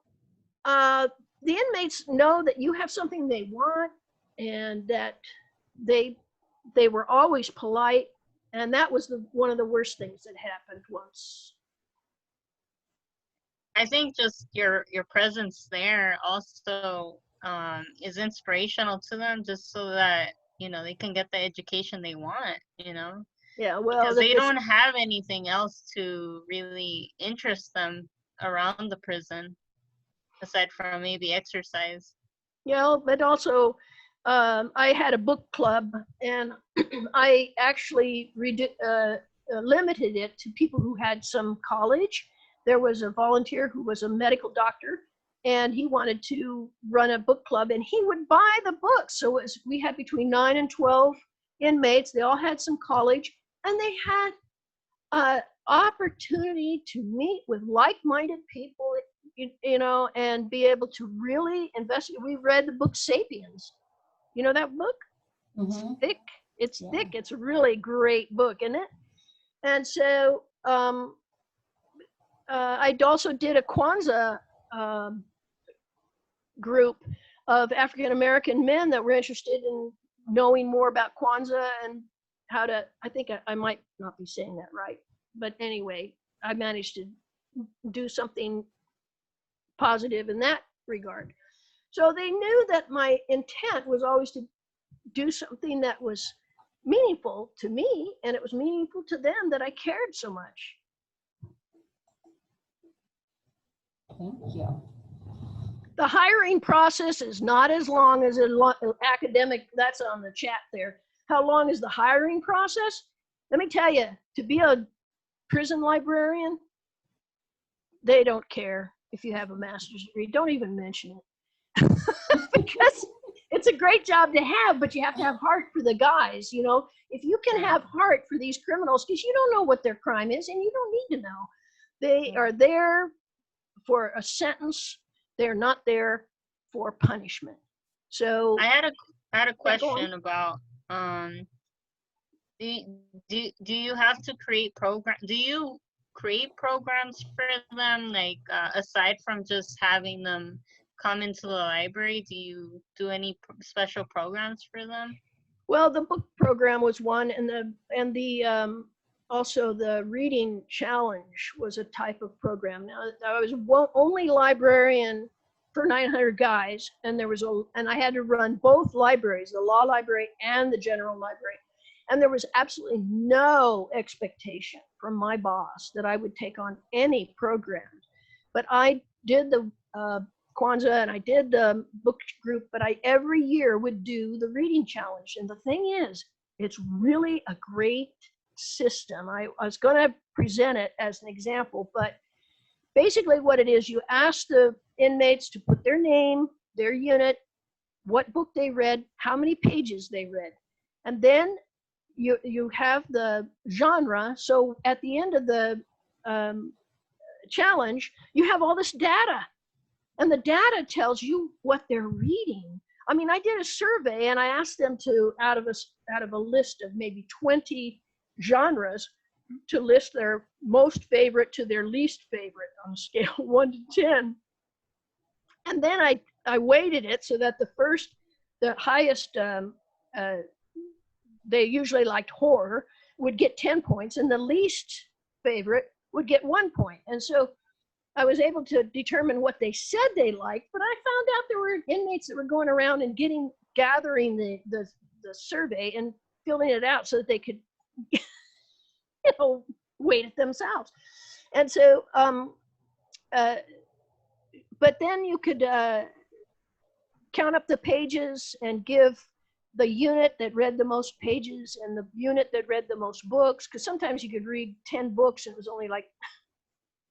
the inmates know that you have something they want, and that they were always polite, and that was one of the worst things that happened once. I think just your presence there also is inspirational to them, just so that they can get the education they want. Yeah, well, because they don't have anything else to really interest them around the prison aside from maybe exercise. But also I had a book club, and I actually limited it to people who had some college. There was a volunteer who was a medical doctor, and he wanted to run a book club, and he would buy the books. So we had between 9 and 12 inmates. They all had some college, and they had opportunity to meet with like-minded people, and be able to really investigate. We read the book Sapiens. You know that book? Mm-hmm. It's thick. It's thick. It's a really great book, isn't it? And so I also did a Kwanzaa group of African-American men that were interested in knowing more about Kwanzaa and how to, I think I might not be saying that right, but anyway, I managed to do something positive in that regard. So they knew that my intent was always to do something that was meaningful to me, and it was meaningful to them that I cared so much. Thank you. The hiring process is not as long as an academic, that's on the chat there. How long is the hiring process? Let me tell you, to be a prison librarian, they don't care if you have a master's degree. Don't even mention it. Because it's a great job to have, but you have to have heart for the guys. If you can have heart for these criminals, because you don't know what their crime is and you don't need to know, They are there for a sentence. They're not there for punishment. So I had a go on. question about do you have to create do you create programs for them, like aside from just having them come into the library? Do you do any special programs for them? Well, the book program was one, and the also the reading challenge was a type of program. Now, I was only librarian for 900 guys, and and I had to run both libraries, the law library and the general library. And there was absolutely no expectation from my boss that I would take on any programs. But I did the Kwanzaa and I did the book group, but I every year would do the reading challenge. And the thing is, it's really a great system. I was going to present it as an example, but basically what it is, you ask the inmates to put their name, their unit, what book they read, how many pages they read, and then you have the genre. So at the end of the challenge, you have all this data, and the data tells you what they're reading. I mean, I did a survey and I asked them to, out of a list of maybe 20 genres, to list their most favorite to their least favorite on a scale of 1 to 10. And then I weighted it so that the highest, they usually liked horror, would get 10 points, and the least favorite would get 1 point. And so I was able to determine what they said they liked, but I found out there were inmates that were going around and gathering the survey and filling it out so that they could, weight it themselves. And so, but then you could count up the pages and give the unit that read the most pages and the unit that read the most books, because sometimes you could read 10 books and it was only like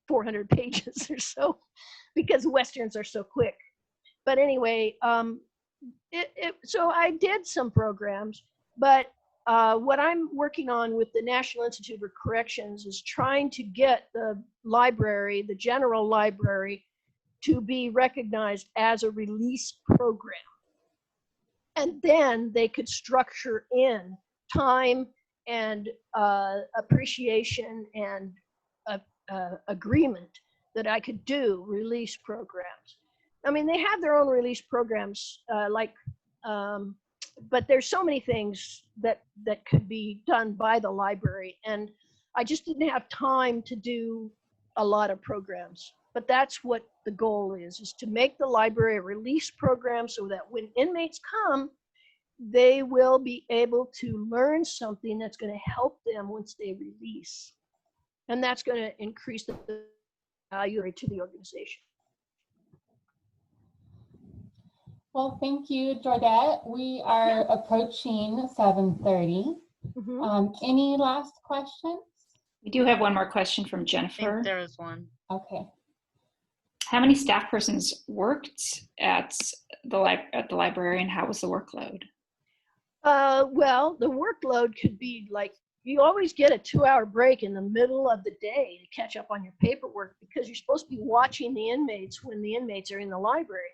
400 pages or so, because Westerns are so quick. But anyway, so I did some programs, but what I'm working on with the National Institute of Corrections is trying to get the library, the general library, to be recognized as a release program. And then they could structure in time and appreciation and agreement that I could do release programs. I mean, they have their own release programs, but there's so many things that could be done by the library, and I just didn't have time to do a lot of programs. But that's what the goal is to make the library a release program so that when inmates come, they will be able to learn something that's going to help them once they release. And that's going to increase the value to the organization. Well, thank you, Jordet. We are approaching 7:30. Mm-hmm. Any last questions? We do have one more question from I Jennifer. think there was one. Okay. How many staff persons worked at the library, and how was the workload? Well, the workload could be like, you always get a 2-hour break in the middle of the day to catch up on your paperwork, because you're supposed to be watching the inmates when the inmates are in the library.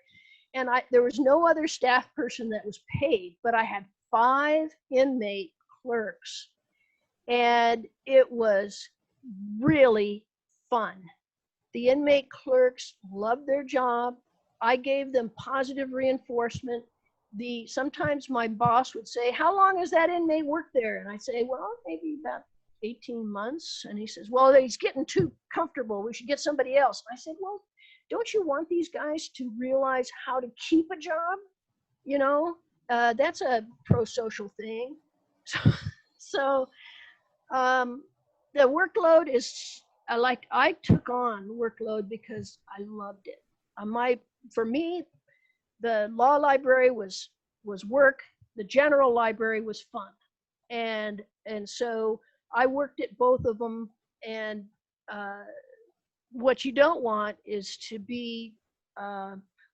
And there was no other staff person that was paid, but I had 5 inmate clerks, and it was really fun. The inmate clerks loved their job. I gave them positive reinforcement. Sometimes my boss would say, "How long has that inmate worked there?" And I say, "Well, maybe about 18 months. And he says, "Well, he's getting too comfortable. We should get somebody else." And I said, "Well, don't you want these guys to realize how to keep a job? You know, that's a pro-social thing." So the workload is, I took on workload because I loved it. For me, the law library was work. The general library was fun. And so I worked at both of them. And what you don't want is to be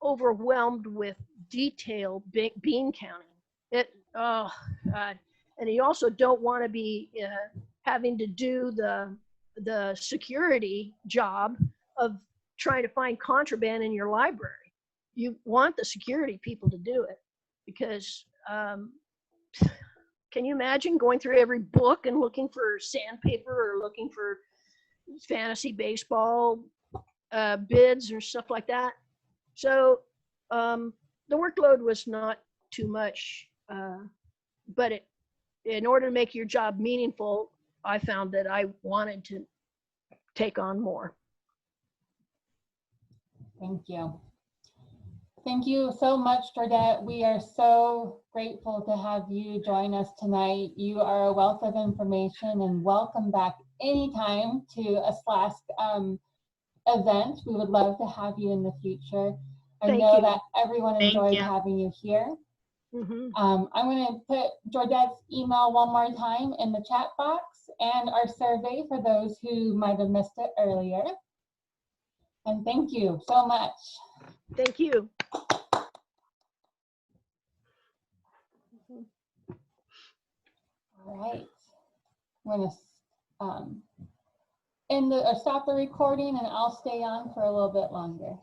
overwhelmed with detailed bean counting. Oh God. And you also don't want to be having to do the security job of trying to find contraband in your library. You want the security people to do it because can you imagine going through every book and looking for sandpaper or looking for fantasy baseball bids or stuff like that? So the workload was not too much, but in order to make your job meaningful, I found that I wanted to take on more. Thank you. Thank you so much, Jordet. We are so grateful to have you join us tonight. You are a wealth of information, and welcome back anytime to a SLASC event. We would love to have you in the future. I Thank know you. that everyone Thank enjoyed you. having you here. Mm-hmm. I'm going to put Jordet's email one more time in the chat box and our survey for those who might have missed it earlier. And thank you so much. Thank you. All right. I'm going to stop the recording, and I'll stay on for a little bit longer.